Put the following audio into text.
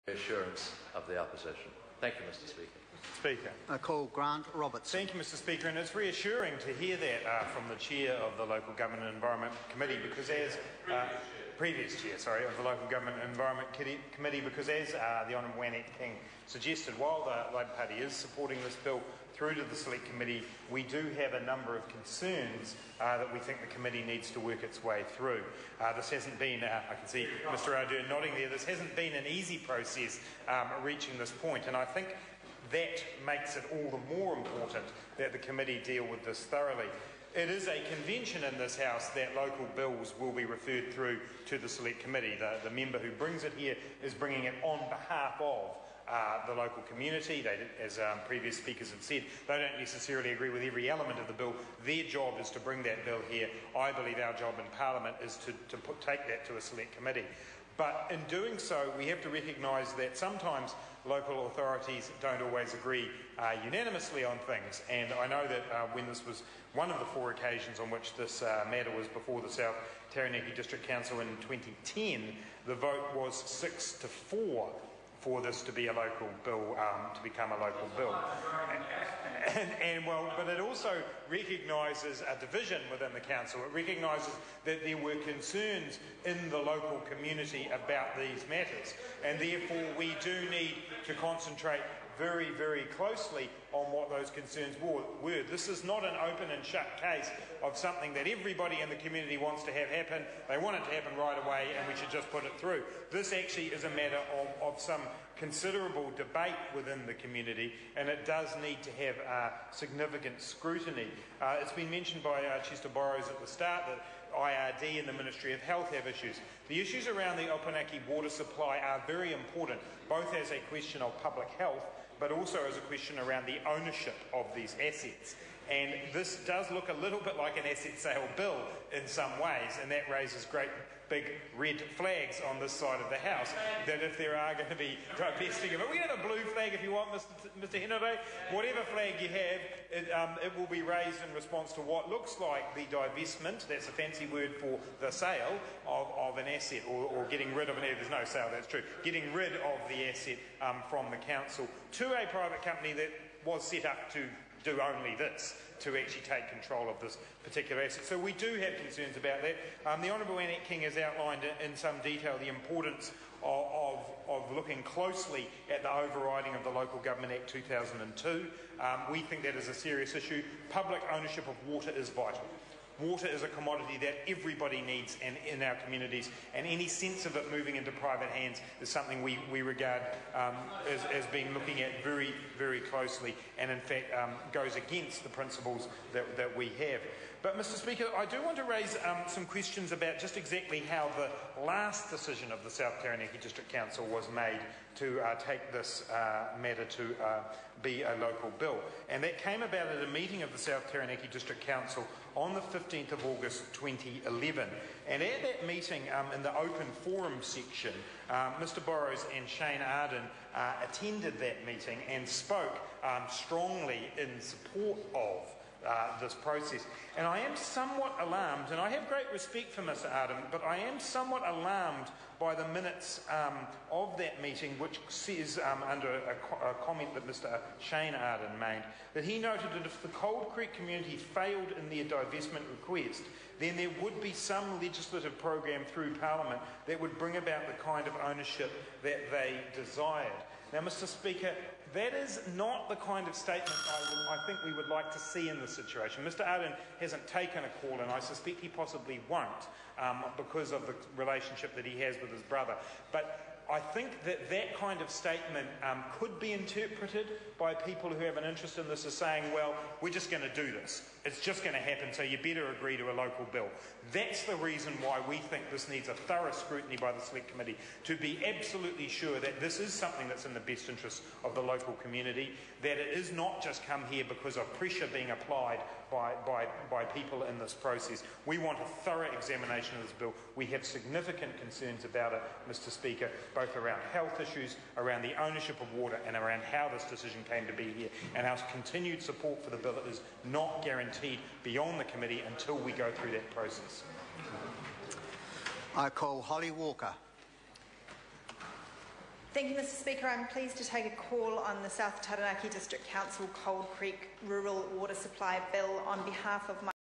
Assurance of the opposition. Thank you, Mr. Speaker. Speaker. I call Grant Robertson. Thank you, Mr. Speaker, and it's reassuring to hear that from the Chair of the Local Government and Environment Committee, because as previous Chair, of the Local Government and Environment Committee, because as the Honourable Annette King suggested, while the Labour Party is supporting this bill through to the Select Committee, we do have a number of concerns that we think the committee needs to work its way through. This hasn't been, I can see Mr. Ardern nodding there, this hasn't been an easy process reaching this point, and I think that makes it all the more important that the committee deal with this thoroughly. It is a convention in this House that local bills will be referred through to the Select Committee. The member who brings it here is bringing it on behalf of the local community. They, as previous speakers have said, they don't necessarily agree with every element of the bill. Their job is to bring that bill here. I believe our job in Parliament is to take that to a Select Committee. But in doing so, we have to recognise that sometimes local authorities don't always agree unanimously on things. And I know that when this was one of the 4 occasions on which this matter was before the South Taranaki District Council in 2010, the vote was 6-4 for this to be a local bill, to become a local bill. But it also recognises a division within the council. It recognises that there were concerns in the local community about these matters, and therefore we do need to concentrate very, very closely on what those concerns were. This is not an open and shut case of something that everybody in the community wants to have happen. They want it to happen right away and we should just put it through. This actually is a matter of some considerable debate within the community, and it does need to have significant scrutiny. It's been mentioned by Chester Borrows at the start that IRD and the Ministry of Health have issues. The issues around the Opunaki water supply are very important, both as a question of public health, but also as a question around the ownership of these assets. And this does look a little bit like an asset sale bill in some ways, and that raises great big red flags on this side of the House, that if there are going to be divesting of it, we have a blue flag if you want, Mr. Henare, whatever flag you have, it will be raised in response to what looks like the divestment, that's a fancy word for the sale of an asset, or getting rid of an asset. There's no sale, that's true, getting rid of the asset from the council to a private company that was set up to do only this, to actually take control of this particular asset. So we do have concerns about that. The Honourable Annette King has outlined in some detail the importance of looking closely at the overriding of the Local Government Act 2002. We think that is a serious issue. Public ownership of water is vital. Water is a commodity that everybody needs in our communities, and any sense of it moving into private hands is something we regard as being looking at very, very closely, and in fact goes against the principles that we have. But Mr. Speaker, I do want to raise some questions about just exactly how the last decision of the South Taranaki District Council was made to take this matter to be a local bill. And that came about at a meeting of the South Taranaki District Council on the 15th of August 2011. And at that meeting, in the open forum section, Mr. Borrows and Shane Arden attended that meeting and spoke strongly in support of this process. And I am somewhat alarmed, and I have great respect for Mr. Arden, but I am somewhat alarmed by the minutes of that meeting, which says, under a comment that Mr. Shane Arden made, that he noted that if the Cold Creek community failed in their divestment request, then there would be some legislative program through Parliament that would bring about the kind of ownership that they desired. Now, Mr. Speaker, that is not the kind of statement I think we would like to see in this situation. Mr. Arden hasn't taken a call, and I suspect he possibly won't, because of the relationship that he has with his brother. But I think that kind of statement could be interpreted by people who have an interest in this as saying, well, we're just going to do this. It's just going to happen, so you better agree to a local bill. That's the reason why we think this needs a thorough scrutiny by the Select Committee, to be absolutely sure that this is something that's in the best interest of the local community, that it is not just come here because of pressure being applied by people in this process. We want a thorough examination of this bill. We have significant concerns about it, Mr. Speaker, both around health issues, around the ownership of water, and around how this decision came to be here. And our continued support for the bill is not guaranteed beyond the committee until we go through that process. I call Holly Walker. Thank you, Mr Speaker. I'm pleased to take a call on the South Taranaki District Council Cold Creek Rural Water Supply Bill on behalf of my